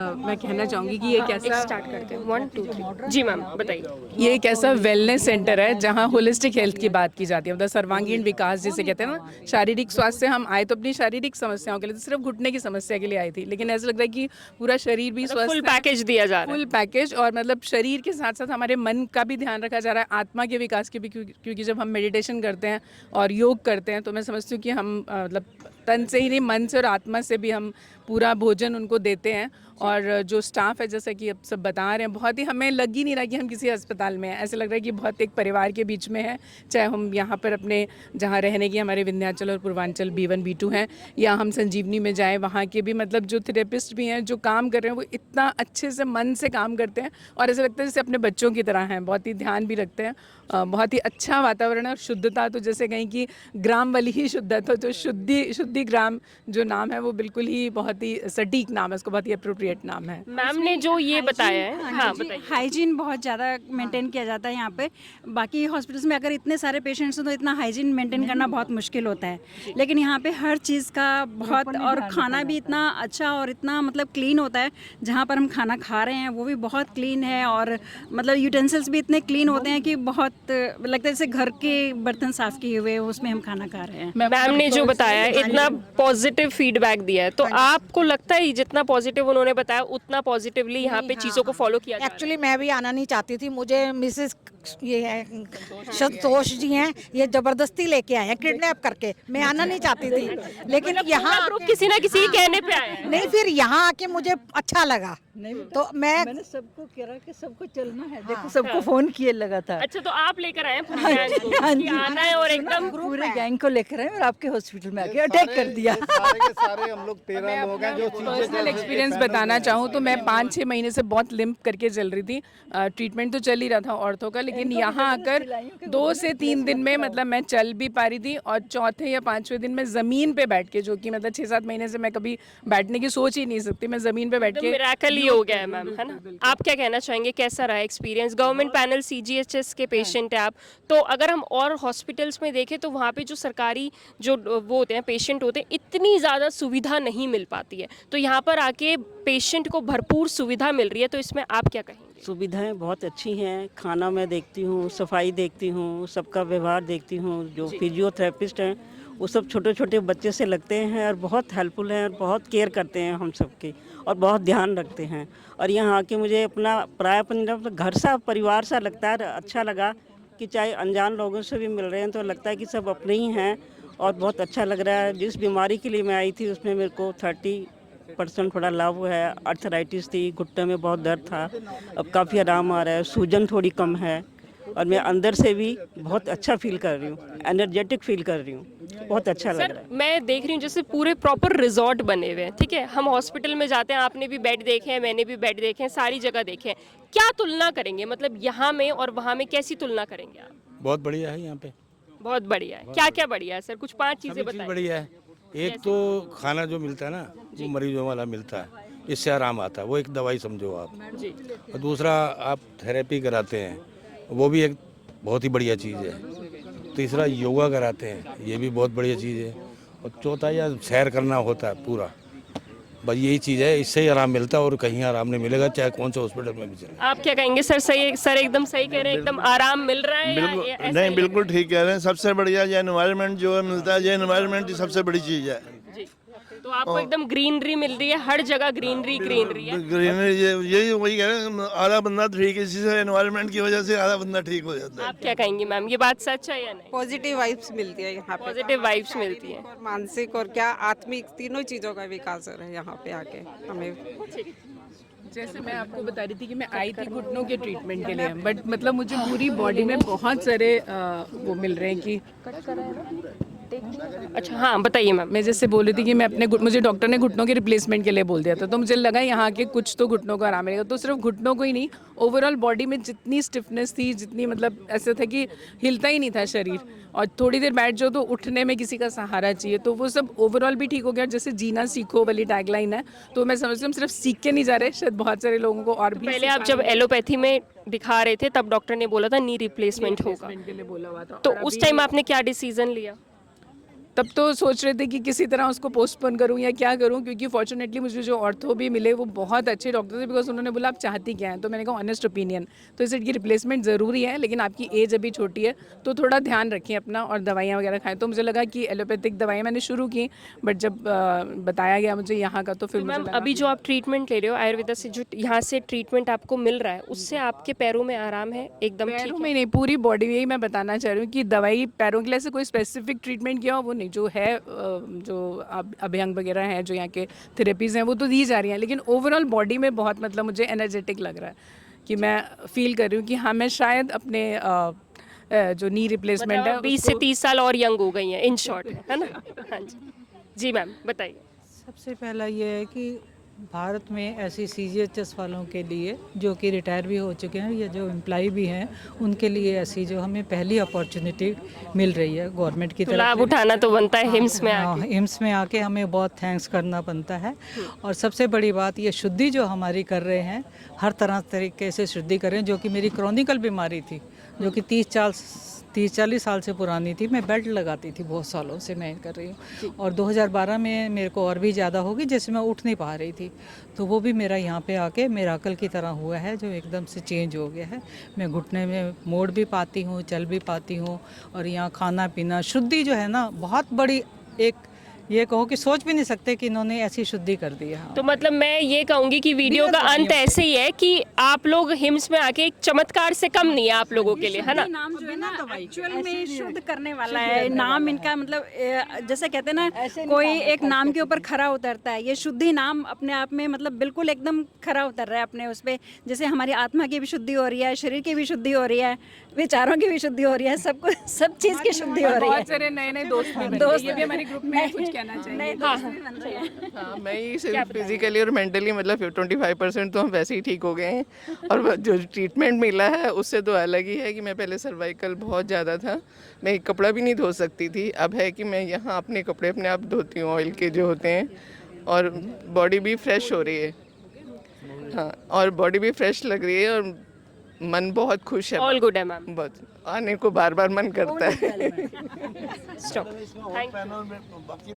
मैं कहना चाहूँगी कि ये कैसा स्टार्ट करते हैं 1 2 3 जी मैम बताइए। ये एक ऐसा वेलनेस सेंटर है जहाँ होलिस्टिक हेल्थ की बात की जाती है, मतलब सर्वांगीण विकास जिसे कहते हैं ना। शारीरिक स्वास्थ्य, हम आए तो अपनी शारीरिक समस्याओं के लिए, तो सिर्फ घुटने की समस्या के लिए आई थी, लेकिन ऐसा लगता है कि पूरा शरीर भी फुल स्वस्थ है। पैकेज दिया जा रहा है। फुल पैकेज, और मतलब शरीर के साथ साथ हमारे मन का भी ध्यान रखा जा रहा है, आत्मा के विकास के भी, क्योंकि जब हम मेडिटेशन करते हैं और योग करते हैं तो मैं समझती हूँ कि हम मतलब तन से ही नहीं, मन से और आत्मा से भी हम पूरा भोजन उनको देते हैं। और जो स्टाफ है, जैसा कि अब सब बता रहे हैं, बहुत ही, हमें लग ही नहीं रहा कि हम किसी अस्पताल में हैं। ऐसा लग रहा है कि बहुत एक परिवार के बीच में है। चाहे हम यहाँ पर अपने जहाँ रहने की हमारे विंध्याचल और पूर्वांचल B1 B2 हैं, या हम संजीवनी में जाएं, वहाँ के भी मतलब जो थेरेपिस्ट भी हैं जो काम कर रहे हैं वो इतना अच्छे से मन से काम करते हैं, और ऐसा लगता है जैसे अपने बच्चों की तरह हैं। बहुत ही ध्यान भी रखते हैं। बहुत ही अच्छा वातावरण है। और शुद्धता तो जैसे कहीं कि ग्राम वाली ही शुद्धता, तो शुद्धि ग्राम जो नाम है वो बिल्कुल ही बहुत ही सटीक नाम है, उसको बहुत ही अप्रोप्रिएट नाम है। मैम ने जो ये बताया है, हाँ बताइए। हाइजीन बहुत ज़्यादा मेंटेन किया जाता है यहाँ पे। बाकी हॉस्पिटल्स में अगर इतने सारे पेशेंट्स हैं तो इतना हाइजीन मेंटेन करना बहुत मुश्किल होता है, लेकिन यहाँ पे हर चीज़ का बहुत, और खाना भी इतना अच्छा और इतना मतलब क्लीन होता है। जहाँ पर हम खाना खा रहे हैं वो भी बहुत क्लीन है, और मतलब यूटेंसिल्स भी इतने क्लीन होते हैं कि बहुत लगता है जैसे घर के बर्तन साफ़ किए हुए उसमें हम खाना खा रहे हैं। मैम ने जो बताया है, इतना पॉजिटिव फीडबैक दिया है, तो आपको लगता है जितना पॉजिटिव उन्होंने बताया उतना पॉजिटिवली यहाँ पे चीज़ों को फॉलो किया जा रहा है? एक्चुअली मैं भी आना नहीं चाहती थी, मुझे मिसेस ये है संतोष जी हैं, ये जबरदस्ती लेके आए हैं किडनैप करके। मैं आना नहीं चाहती थी, लेकिन यहाँ ग्रुप किसी ना किसी के कहने पे आया है। नहीं, फिर यहाँ आके मुझे अच्छा लगा, तो मैंने सबको कहा कि सबको चलना है। देखो सबको फोन किए लगा था। अच्छा, तो आप लेकर आए हैं पूरी गैंग को कि आना है, और एकदम पूरे गैंग को लेकर आए और आपके हॉस्पिटल में आके अटैक कर दिया। सारे के सारे हम लोग 13 लोग हैं जो पर्सनल एक्सपीरियंस बताना चाहूँ तो मैं 5-6 महीने से बहुत लिम्प करके चल रही थी। ट्रीटमेंट तो चल ही रहा था औरतों का, लेकिन यहाँ आकर 2 से 3 दिन में मतलब मैं चल भी पा रही थी, और चौथे या 5वें दिन में ज़मीन पे बैठ के, जो कि मतलब 6-7 महीने से मैं कभी बैठने की सोच ही नहीं सकती, मैं ज़मीन पे बैठ के मिरेकल ही हो गया है मैम, है ना। आप क्या कहना चाहेंगे, कैसा रहा एक्सपीरियंस? गवर्नमेंट पैनल CGHS के पेशेंट है आप, तो अगर हम और हॉस्पिटल्स में देखें तो वहाँ पे जो सरकारी जो वो होते हैं पेशेंट होते हैं, इतनी ज़्यादा सुविधा नहीं मिल पाती है, तो यहाँ पर आके पेशेंट को भरपूर सुविधा मिल रही है, तो इसमें आप क्या कहेंगे? सुविधाएं बहुत अच्छी हैं। खाना मैं देखती हूँ, सफाई देखती हूँ, सबका व्यवहार देखती हूँ। जो फिजियोथेरेपिस्ट हैं वो सब छोटे छोटे बच्चे से लगते हैं और बहुत हेल्पफुल हैं और बहुत केयर करते हैं हम सबकी, और बहुत ध्यान रखते हैं। और यहाँ आके मुझे अपना प्रायः घर सा परिवार सा लगता है। अच्छा लगा कि चाहे अनजान लोगों से भी मिल रहे हैं तो लगता है कि सब अपने ही हैं, और बहुत अच्छा लग रहा है। जिस बीमारी के लिए मैं आई थी उसमें मेरे को 30% थोड़ा लाभ हुआ है। अर्थराइटिस थी, घुटने में बहुत दर्द था, अब काफ़ी आराम आ रहा है। सूजन थोड़ी कम है, और मैं अंदर से भी बहुत अच्छा फील कर रही हूँ, एनर्जेटिक फील कर रही हूँ। बहुत अच्छा लग रहा है। मैं देख रही हूँ जैसे पूरे प्रॉपर रिजॉर्ट बने हुए हैं, ठीक है। हम हॉस्पिटल में जाते हैं, आपने भी बेड देखे हैं, मैंने भी बेड देखे हैं, सारी जगह देखे हैं। क्या तुलना करेंगे, मतलब यहाँ में और वहाँ में कैसी तुलना करेंगे आप? बहुत बढ़िया है यहाँ पे। बहुत बढ़िया है। क्या क्या बढ़िया है सर, कुछ 5 चीज़ें बताइए। बढ़िया है। एक तो खाना जो मिलता है ना, वो मरीजों वाला मिलता है, इससे आराम आता है, वो एक दवाई समझो आप। जी। और दूसरा आप थेरेपी कराते हैं, वो भी एक बहुत ही बढ़िया चीज़ है। तीसरा योगा कराते हैं, ये भी बहुत बढ़िया चीज़ है। और चौथा या सैर करना होता है पूरा, बस यही चीज़ है, इससे ही आराम मिलता है और कहीं आराम नहीं मिलेगा, चाहे कौन से हॉस्पिटल में भी चले। आप क्या कहेंगे सर? सही, सर एकदम सही कह रहे हैं, एकदम आराम मिल रहा है? बिल्कुल या ऐसा नहीं, ही? बिल्कुल ठीक कह रहे हैं। सबसे बढ़िया ये एनवायरनमेंट जो है मिलता है, ये एनवायरनमेंट सबसे बड़ी चीज़ है। जी। तो आपको एकदम ग्रीनरी मिल रही है, हर जगह ग्रीनरी ग्रीनरी है। ग्रीनरी यही वही कह रहे हैं, आधा बंदा ठीक है, इसी से एनवायरनमेंट की वजह से आधा बंदा ठीक हो जाता है। आप क्या कहेंगे मैम, ये बात सच है या नहीं? पॉजिटिव वाइब्स मिलती है यहाँ पे, पॉजिटिव वाइब्स मिलती हैं। और मानसिक और क्या आत्मिक तीनों चीज़ों का विकास हो रहा है यहाँ पे आके हमें। जैसे मैं आपको बता रही थी कि मैं आई थी घुटनों के ट्रीटमेंट के लिए, बट मतलब मुझे पूरी बॉडी में बहुत सारे वो मिल रहे हैं कि अच्छा हाँ बताइए मैम। मैं जैसे बोल रही थी कि मैं अपने मुझे डॉक्टर ने घुटनों के रिप्लेसमेंट के लिए बोल दिया था, तो मुझे लगा यहाँ के कुछ तो घुटनों को आराम मिलेगा। तो सिर्फ घुटनों को ही नहीं, ओवरऑल बॉडी में जितनी स्टिफनेस थी, जितनी मतलब ऐसा था कि हिलता ही नहीं था शरीर, और थोड़ी देर बैठ जाओ तो उठने में किसी का सहारा चाहिए, तो वो सब ओवरऑल भी ठीक हो गया। जैसे जीना सीखो वाली टैगलाइन है, तो मैं समझती हूँ सिर्फ सीख के नहीं जा रहे, शायद बहुत सारे लोगों को और भी। पहले आप जब एलोपैथी में दिखा रहे थे तब डॉक्टर ने बोला था नी रिप्लेसमेंट होगा, के लिए बोला हुआ था, तो और उस अभी- टाइम आपने क्या डिसीजन लिया? तब तो सोच रहे थे कि किसी तरह उसको पोस्टपोन करूं या क्या करूं, क्योंकि फॉर्चुनेटली मुझे जो ऑर्थो भी मिले वो बहुत अच्छे डॉक्टर थे, बिकॉज उन्होंने बोला आप चाहती क्या हैं, तो मैंने कहा ऑनेस्ट ओपिनियन, तो इस की रिप्लेसमेंट ज़रूरी है, लेकिन आपकी एज अभी छोटी है तो थोड़ा ध्यान रखें अपना और दवाइयाँ वगैरह खाएं। तो मुझे लगा कि एलोपैथिक दवाइयाँ मैंने शुरू की, बट जब बताया गया मुझे यहाँ का तो फिर मुझे मैम लगा अभी जो आप ट्रीटमेंट ले रहे हो आयुर्वेदा से, जो यहाँ से ट्रीटमेंट आपको मिल रहा है, उससे आपके पैरों में आराम है एकदम ठीक पैरों है? में नहीं, पूरी बॉडी में। यही मैं बताना चाह रही हूँ कि दवाई पैरों के लिए ऐसे कोई स्पेसिफिक ट्रीटमेंट किया हो वो नहीं, जो है जो अभ्यंग वगैरह हैं, जो यहाँ के थेरेपीज़ हैं वो तो दी जा रही हैं, लेकिन ओवरऑल बॉडी में बहुत मतलब मुझे एनर्जेटिक लग रहा है कि मैं फील कर रही हूँ कि हाँ मैं शायद अपने जो नी रिप्लेसमेंट है 20 से 30 साल और यंग हो गई हैं इन शॉर्ट, है ना? हाँ जी, जी मैम बताइए। सबसे पहला ये है कि भारत में ऐसी CGHS वालों के लिए जो कि रिटायर भी हो चुके हैं या जो एम्प्लॉय भी हैं, उनके लिए ऐसी जो हमें पहली अपॉर्चुनिटी मिल रही है गवर्नमेंट की तो तरफ लाभ से। उठाना तो बनता है हिम्स में हाँ, आके। एम्स में आके हमें बहुत थैंक्स करना बनता है। और सबसे बड़ी बात ये शुद्धि जो हमारी कर रहे हैं, हर तरह तरीके से शुद्धि कर रहे हैं, जो कि मेरी क्रॉनिकल बीमारी थी, जो कि 30-40 साल से पुरानी थी। मैं बेल्ट लगाती थी, बहुत सालों से मैं कर रही हूँ, और 2012 में मेरे को और भी ज़्यादा होगी, जैसे मैं उठ नहीं पा रही थी, तो वो भी मेरा यहाँ पे आके मिराकल की तरह हुआ है, जो एकदम से चेंज हो गया है। मैं घुटने में मोड़ भी पाती हूँ, चल भी पाती हूँ, और यहाँ खाना पीना शुद्धि जो है ना, बहुत बड़ी एक ये कहो कि सोच भी नहीं सकते कि इन्होंने ऐसी शुद्धि कर दी है। हाँ। तो मतलब मैं ये कहूंगी कि वीडियो का अंत ऐसे ही है कि आप लोग हिम्स में आके एक चमत्कार से कम नहीं है आप लोगों के लिए, है ना? नाम जो है ना एक्चुअल में शुद्ध करने वाला है नाम इनका, मतलब जैसे कहते हैं ना, कोई एक नाम के ऊपर खरा उतरता है, ये शुद्धि नाम अपने आप में मतलब बिल्कुल एकदम खरा उतर रहा है अपने उस पर। जैसे हमारी आत्मा की भी शुद्धि हो रही है, शरीर की भी शुद्धि हो रही है, विचारों की भी शुद्धि हो रही है, सब चीज़ की शुद्धि हो रही है। बहुत सारे नए नए दोस्त भी बने, ये भी हमारे ग्रुप में कुछ कहना चाहिए। हाँ, मैं ही सिर्फ फिजिकली और मेंटली मतलब 25% तो हम वैसे ही ठीक हो गए हैं, और जो ट्रीटमेंट मिला है उससे तो अलग ही है कि मैं पहले सर्वाइकल बहुत ज़्यादा था, मैं एक कपड़ा भी नहीं धो सकती थी। अब है कि मैं यहाँ अपने कपड़े अपने आप धोती हूँ, ऑयल के जो होते हैं, और बॉडी भी फ्रेश हो रही है। हाँ, और बॉडी भी फ्रेश लग रही है, और मन बहुत खुश है। ऑल गुड है मैम। बहुत आने को बार बार मन करता है। स्टॉप। Thank you.